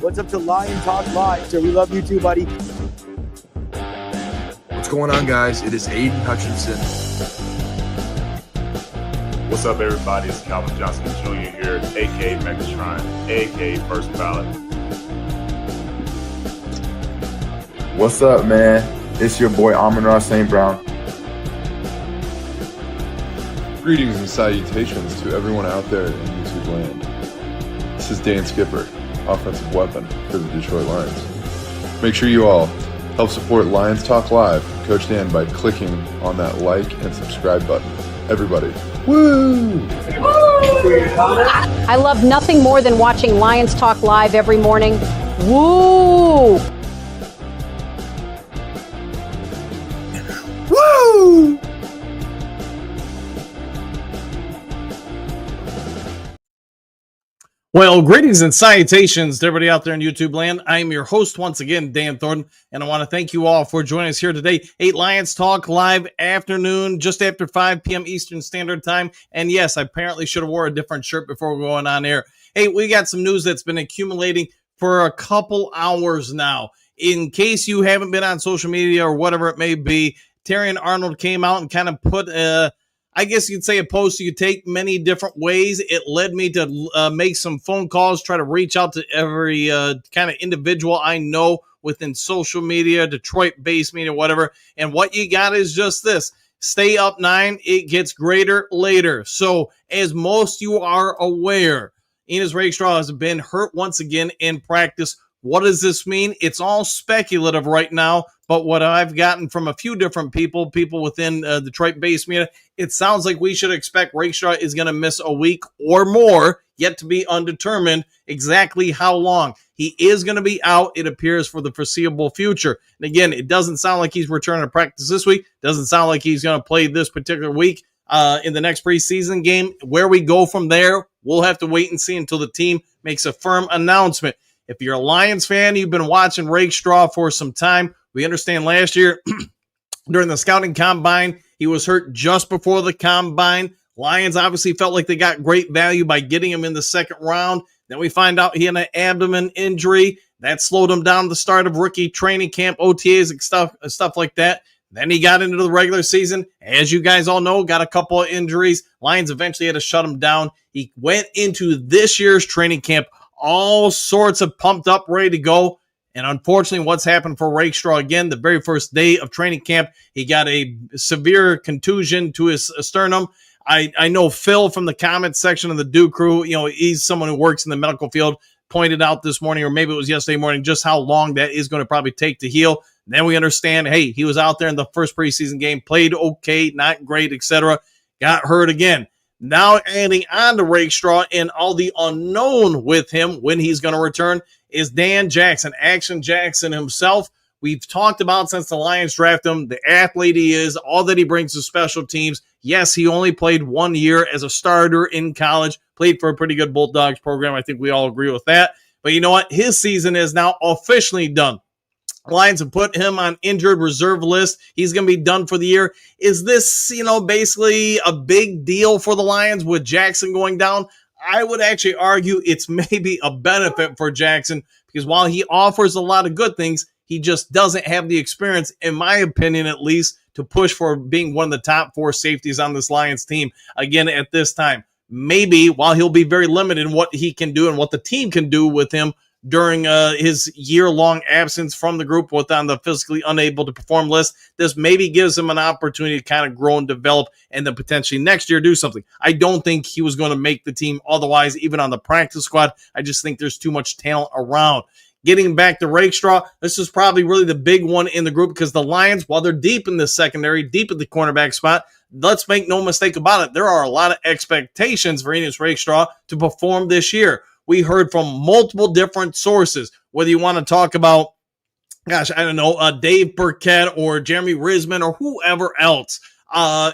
What's up to Lion Talk Live, sir? We love you too, buddy. What's going on, guys? It is Aiden Hutchinson. What's up, everybody? It's Rikaw and Jackson Jr. here, a.k.a. Megatron, a.k.a. First Ballot. What's up, man? It's your boy Amon-Ra St. Brown. Greetings and salutations to everyone out there in YouTube land. This is Dan Skipper, offensive weapon for the Detroit Lions. Make sure you all help support Lions Talk Live, Coach Dan, by clicking on that like and subscribe button. Everybody, woo! I love nothing more than watching Lions Talk Live every morning. Woo! Woo! Well, greetings and salutations to everybody out there in YouTube land. I'm your host once again, Dan Thornton, and I want to thank you all for joining us here today. 8 Lions Talk Live afternoon, just after 5 p.m. Eastern Standard Time. And yes, I apparently should have wore a different shirt before going on air. Hey, we got some news that's been accumulating for a couple hours now. In case you haven't been on social media or whatever it may be, Terrion Arnold came out and kind of put I guess you could say a post you could take many different ways. It led me to make some phone calls, try to reach out to every kind of individual I know within social media, Detroit-based media, whatever. And what you got is just this. Stay up 9. It gets greater later. So as most you are aware, Enos Rakestraw has been hurt once again in practice. What does this mean? It's all speculative right now, but what I've gotten from a few different people within Detroit-based media, it sounds like we should expect Rakestraw is going to miss a week or more, yet to be undetermined exactly how long. He is going to be out, it appears, for the foreseeable future. And again, it doesn't sound like he's returning to practice this week. Doesn't sound like he's going to play this particular week in the next preseason game. Where we go from there, we'll have to wait and see until the team makes a firm announcement. If you're a Lions fan, you've been watching Rakestraw for some time. We understand last year during the scouting combine, he was hurt just before the combine. Lions obviously felt like they got great value by getting him in the second round. Then we find out he had an abdomen injury. That slowed him down at the start of rookie training camp, OTAs and stuff like that. Then he got into the regular season. As you guys all know, got a couple of injuries. Lions eventually had to shut him down. He went into this year's training camp all sorts of pumped up, ready to go. And unfortunately, what's happened for Rakestraw again, the very first day of training camp, he got a severe contusion to his sternum. I know Phil from the comments section of the Dew Crew, he's someone who works in the medical field, pointed out this morning, or maybe it was yesterday morning, just how long that is going to probably take to heal. Then we understand, hey, he was out there in the first preseason game, played okay, not great, etc. Got hurt again. Now adding on to Rakestraw and all the unknown with him when he's going to return is Dan Jackson, Action Jackson himself. We've talked about since the Lions drafted him, the athlete he is, all that he brings to special teams. Yes, he only played 1 year as a starter in college, played for a pretty good Bulldogs program. I think we all agree with that. But you know what? His season is now officially done. Lions have put him on injured reserve list. He's going to be done for the year. Is this, basically a big deal for the Lions with Jackson going down? I would actually argue it's maybe a benefit for Jackson because while he offers a lot of good things, he just doesn't have the experience, in my opinion at least, to push for being one of the top 4 safeties on this Lions team again at this time. Maybe while he'll be very limited in what he can do and what the team can do with him, during his year-long absence from the group with on the physically unable to perform list, this maybe gives him an opportunity to kind of grow and develop and then potentially next year do something. I don't think he was going to make the team otherwise, even on the practice squad. I just think there's too much talent around. Getting back to Rakestraw, this is probably really the big one in the group because the Lions, while they're deep in the secondary, deep at the cornerback spot, let's make no mistake about it, there are a lot of expectations for Enos Rakestraw to perform this year. We heard from multiple different sources, whether you want to talk about, Dave Burkett or Jeremy Risman or whoever else,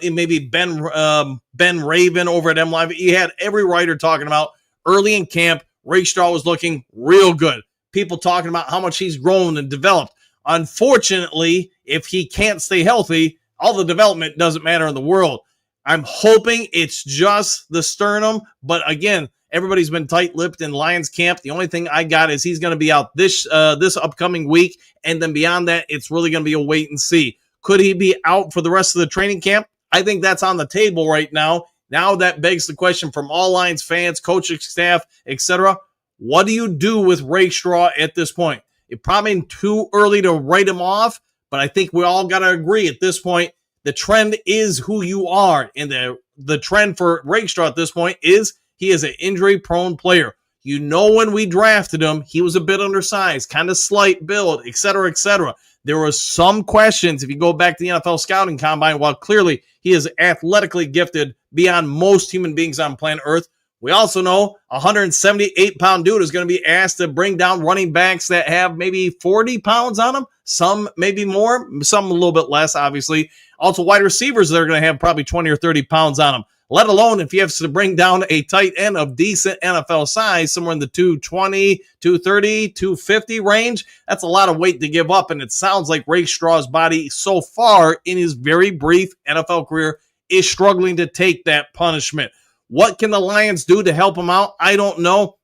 maybe Ben Raven over at MLive. You had every writer talking about early in camp, Rakestraw was looking real good. People talking about how much he's grown and developed. Unfortunately, if he can't stay healthy, all the development doesn't matter in the world. I'm hoping it's just the sternum, but again, everybody's been tight-lipped in Lions camp. The only thing I got is he's going to be out this upcoming week, and then beyond that, it's really going to be a wait and see. Could he be out for the rest of the training camp? I think that's on the table right now. Now that begs the question from all Lions fans, coaching staff, etc. What do you do with Rakestraw at this point? It's probably too early to write him off, but I think we all got to agree at this point, the trend is who you are. And the trend for Rakestraw at this point is he is an injury-prone player. You know, when we drafted him, he was a bit undersized, kind of slight build, etc., etc. There were some questions if you go back to the NFL scouting combine, while clearly he is athletically gifted beyond most human beings on planet Earth. We also know a 178-pound dude is going to be asked to bring down running backs that have maybe 40 pounds on them. Some maybe more, some a little bit less, obviously. Also, wide receivers that are going to have probably 20 or 30 pounds on them, let alone if you have to bring down a tight end of decent NFL size, somewhere in the 220, 230, 250 range. That's a lot of weight to give up, and it sounds like Rakestraw's body so far in his very brief NFL career is struggling to take that punishment. What can the Lions do to help him out? I don't know.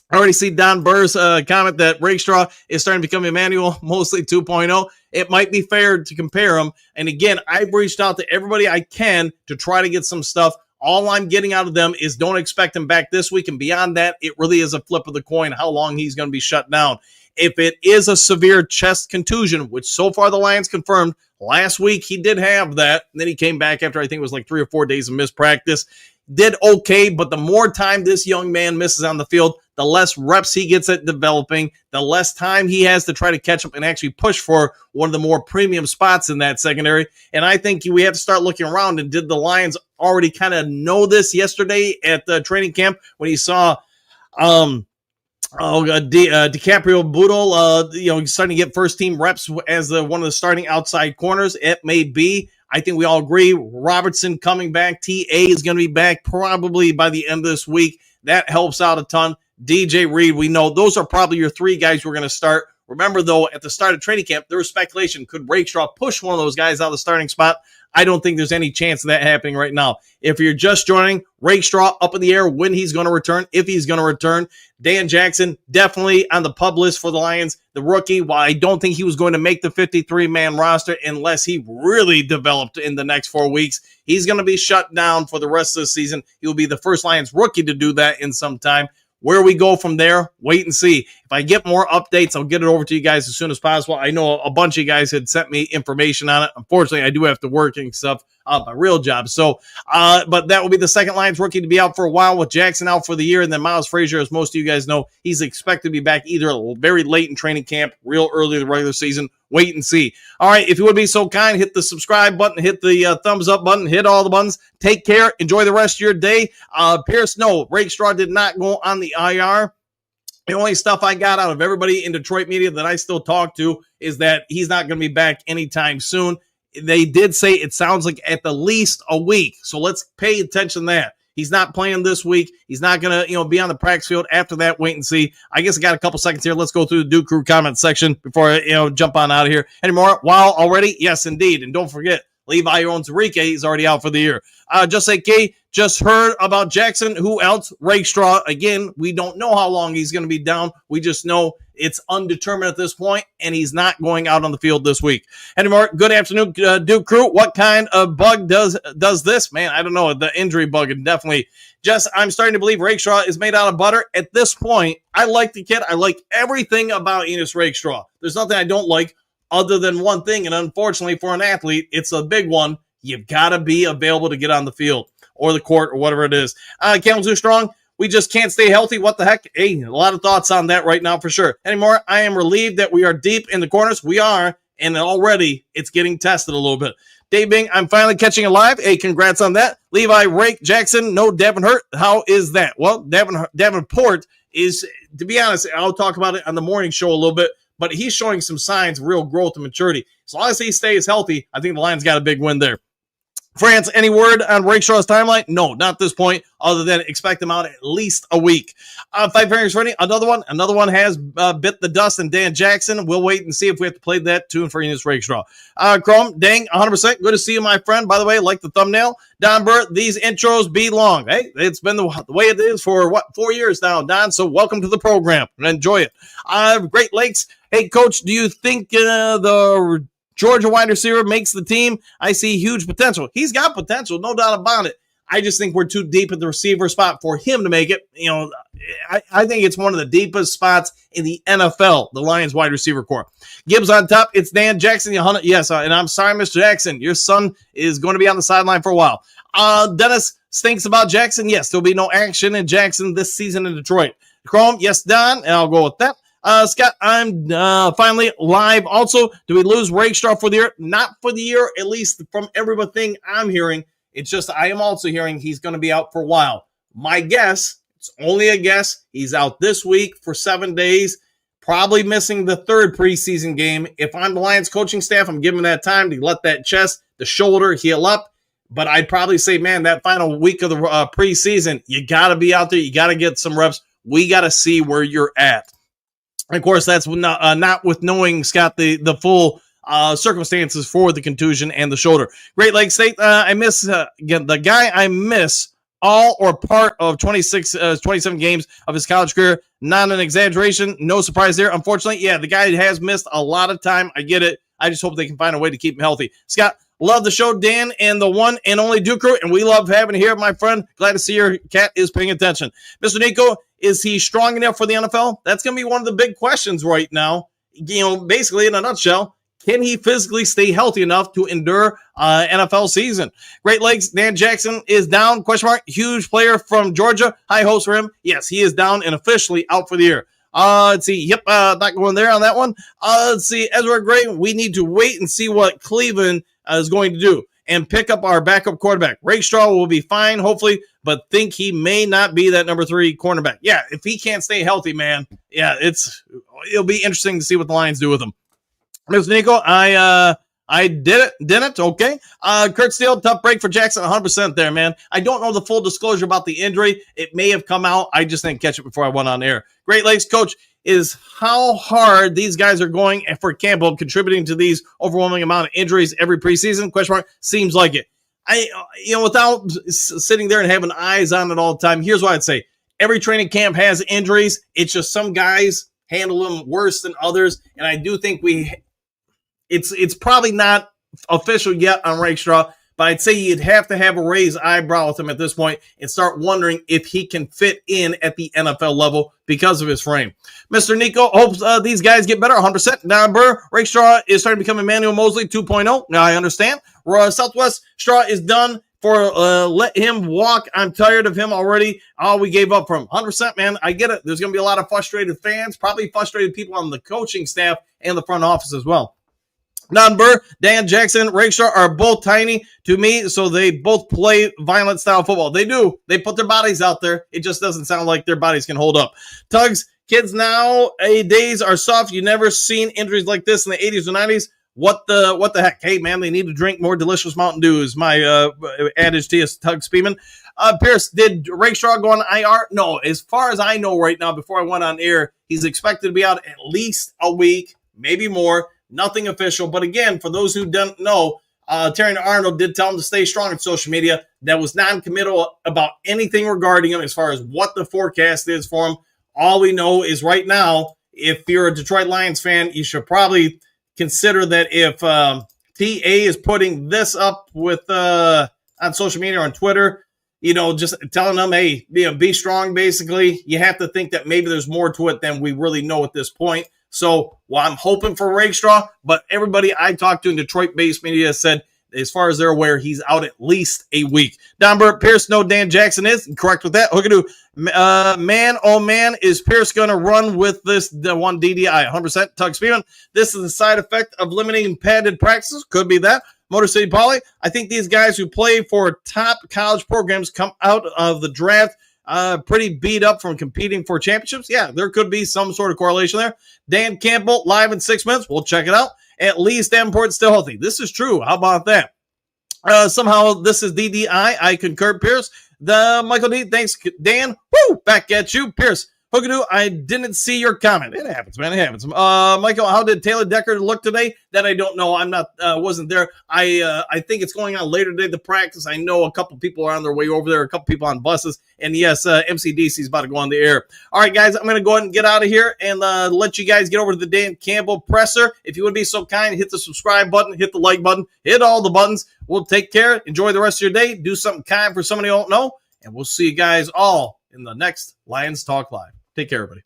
I already see Don Burr's comment that Rakestraw is starting to become Emmanuel, mostly 2.0. It might be fair to compare him. And again, I've reached out to everybody I can to try to get some stuff. All I'm getting out of them is don't expect him back this week. And beyond that, it really is a flip of the coin how long he's going to be shut down. If it is a severe chest contusion, which so far the Lions confirmed, last week he did have that. And then he came back after I think it was like 3 or 4 days of missed practice. Did okay, but the more time this young man misses on the field, the less reps he gets at developing, the less time he has to try to catch up and actually push for one of the more premium spots in that secondary. And I think we have to start looking around. And did the Lions already kind of know this yesterday at the training camp when he saw DiCaprio Boodle, he's starting to get first team reps as one of the starting outside corners? It may be. I think we all agree Robertson coming back. TA is going to be back probably by the end of this week. That helps out a ton. DJ Reed, we know those are probably your 3 guys we're going to start. Remember, though, at the start of training camp, there was speculation. Could Rakestraw push one of those guys out of the starting spot? I don't think there's any chance of that happening right now. If you're just joining, Rakestraw up in the air when he's going to return, if he's going to return. Dan Jackson, definitely on the pub list for the Lions. The rookie, while I don't think he was going to make the 53-man roster unless he really developed in the next 4 weeks, he's going to be shut down for the rest of the season. He will be the first Lions rookie to do that in some time. Where we go from there, wait and see. If I get more updates, I'll get it over to you guys as soon as possible. I know a bunch of you guys had sent me information on it. Unfortunately, I do have to work and stuff on my real job. So, but that will be the second Lions rookie to be out for a while, with Jackson out for the year. And then Miles Frazier, as most of you guys know, he's expected to be back either very late in training camp, real early in the regular season. Wait and see. All right, if you would be so kind, hit the subscribe button, hit the thumbs up button, hit all the buttons. Take care. Enjoy the rest of your day. Pierce, no, Rakestraw did not go on the IR. The only stuff I got out of everybody in Detroit media that I still talk to is that he's not going to be back anytime soon. They did say it sounds like at the least a week. So let's pay attention to that. He's not playing this week. He's not going to, be on the practice field. After that, wait and see. I guess I got a couple seconds here. Let's go through the Duke Crew comment section before I, jump on out of here. Any more? Wow, already? Yes, indeed. And don't forget, Levi owns Rikaw. He's already out for the year. Just say, K, just heard about Jackson. Who else? Rakestraw. Again, we don't know how long he's going to be down. We just know it's undetermined at this point, and he's not going out on the field this week. Anymore, good afternoon, Duke Crew. What kind of bug does this? Man, I don't know. The injury bug, and definitely I'm starting to believe Rakestraw is made out of butter. At this point, I like the kid. I like everything about Enos Rakestraw. There's nothing I don't like other than one thing, and unfortunately for an athlete, it's a big one. You've got to be available to get on the field or the court or whatever it is. Camels too strong. We just can't stay healthy. What the heck? Hey, a lot of thoughts on that right now for sure. Anymore, I am relieved that we are deep in the corners. We are, and already it's getting tested a little bit. Dave Bing, I'm finally catching it live. Hey, congrats on that. Levi, Rake, Jackson, no Devin Hurt. How is that? Well, Davenport is, to be honest, I'll talk about it on the morning show a little bit, but he's showing some signs of real growth and maturity. As long as he stays healthy, I think the Lions got a big win there. France, any word on Rakeshaw's timeline? No, not at this point, other than expect him out at least a week. Five pairings ready. Another one has bit the dust, and Dan Jackson. We'll wait and see if we have to play that tune for Enos Rakeshaw. Chrome, dang, 100%. Good to see you, my friend. By the way, like the thumbnail. Don Burt, these intros be long. Hey, it's been the way it is for, 4 years now, Don, so welcome to the program and enjoy it. Great Lakes. Hey, Coach, do you think the Georgia wide receiver makes the team? I see huge potential. He's got potential, no doubt about it. I just think we're too deep at the receiver spot for him to make it. I think it's one of the deepest spots in the NFL, the Lions wide receiver core. Gibbs on top. It's Dan Jackson. Yes, and I'm sorry, Mr. Jackson. Your son is going to be on the sideline for a while. Dennis stinks about Jackson. Yes, there'll be no action in Jackson this season in Detroit. Chrome, yes, Don, and I'll go with that. Scott, I'm finally live. Also, do we lose Rakestraw for the year? Not for the year, at least from everything I'm hearing. It's just I am also hearing he's going to be out for a while. My guess, it's only a guess, he's out this week for 7 days, probably missing the third preseason game. If I'm the Lions coaching staff, I'm giving that time to let that chest, the shoulder heal up. But I'd probably say, man, that final week of the preseason, you got to be out there. You got to get some reps. We got to see where you're at. Of course, that's not with knowing, Scott, the full circumstances for the contusion and the shoulder. Great Lakes State, I miss, again, the guy I miss all or part of 27 games of his college career. Not an exaggeration. No surprise there. Unfortunately, yeah, the guy has missed a lot of time. I get it. I just hope they can find a way to keep him healthy. Scott, love the show, Dan, and the one and only Duke Crew, and we love having you here, my friend. Glad to see your cat is paying attention. Mr. Nico, is he strong enough for the NFL? That's going to be one of the big questions right now. Basically, in a nutshell, can he physically stay healthy enough to endure NFL season? Great Lakes, Dan Jackson is down, ? Huge player from Georgia. High hopes for him. Yes, he is down and officially out for the year. Let's see. Yep, not going there on that one. Let's see. Ezra Gray, we need to wait and see what Cleveland is going to do and pick up our backup quarterback. Rakestraw will be fine, hopefully, but think he may not be that number 3 cornerback. Yeah, if he can't stay healthy, man, yeah, it'll be interesting to see what the Lions do with him. Mr. Nico, I didn't. Okay. Kurt Steele, tough break for Jackson, 100% there, man. I don't know the full disclosure about the injury. It may have come out. I just didn't catch it before I went on air. Great Lakes coach is how hard these guys are going for Campbell, contributing to these overwhelming amount of injuries every preseason. ? Seems like it. Without sitting there and having eyes on it all the time, here's what I'd say. Every training camp has injuries. It's just some guys handle them worse than others. And I do think it's probably not official yet on Rakestraw, but I'd say you'd have to have a raised eyebrow with him at this point and start wondering if he can fit in at the NFL level because of his frame. Mr. Nico hopes these guys get better, 100%. Now, Burr, Rakestraw is starting to become Emmanuel Mosley 2.0. Now, I understand. Southwest Straw is done for let him walk. I'm tired of him already. Oh, we gave up for him. 100%, man. I get it. There's going to be a lot of frustrated fans, probably frustrated people on the coaching staff and the front office as well. Don Burr, Dan Jackson, Rakestraw are both tiny to me, so they both play violent style football. They do. They put their bodies out there. It just doesn't sound like their bodies can hold up. Tugs, kids nowadays are soft. You never seen injuries like this in the 80s or 90s. What the heck? Hey, man, they need to drink more delicious Mountain Dew is my adage to you, Tug Speeman. Pierce, did Rakestraw go on IR? No, as far as I know right now, before I went on air, he's expected to be out at least a week, maybe more. Nothing official. But again, for those who don't know, Terry Arnold did tell him to stay strong on social media. That was non-committal about anything regarding him as far as what the forecast is for him. All we know is right now, if you're a Detroit Lions fan, you should probably consider that if TA is putting this up with on social media or on Twitter, just telling them, hey, be strong, basically, you have to think that maybe there's more to it than we really know at this point. So, I'm hoping for Rakestraw, but everybody I talked to in Detroit-based media said, as far as they're aware, he's out at least a week. Don Burt, Pierce, no, Dan Jackson is correct with that. Hookadoo, man, oh man, is Pierce going to run with the one DDI? 100%. Tug Speedman, this is a side effect of limiting padded practices. Could be that. Motor City Poly, I think these guys who play for top college programs come out of the draft pretty beat up from competing for championships. Yeah, there could be some sort of correlation there. Dan Campbell, live in 6 minutes. We'll check it out. At least Davenport's still healthy. This is true. How about that? Somehow this is DDI. I concur, Pierce. The Michael D. Thanks, Dan. Woo! Back at you, Pierce. Hookadoo, I didn't see your comment. It happens, man. It happens. Michael, how did Taylor Decker look today? That I don't know. I'm not, wasn't there. I think it's going on later today, the practice. I know a couple people are on their way over there, a couple people on buses. And yes, MCDC is about to go on the air. All right, guys, I'm going to go ahead and get out of here and let you guys get over to the Dan Campbell presser. If you would be so kind, hit the subscribe button, hit the like button, hit all the buttons. We'll take care. Enjoy the rest of your day. Do something kind for somebody you don't know. And we'll see you guys all in the next Lions Talk Live. Take care, everybody.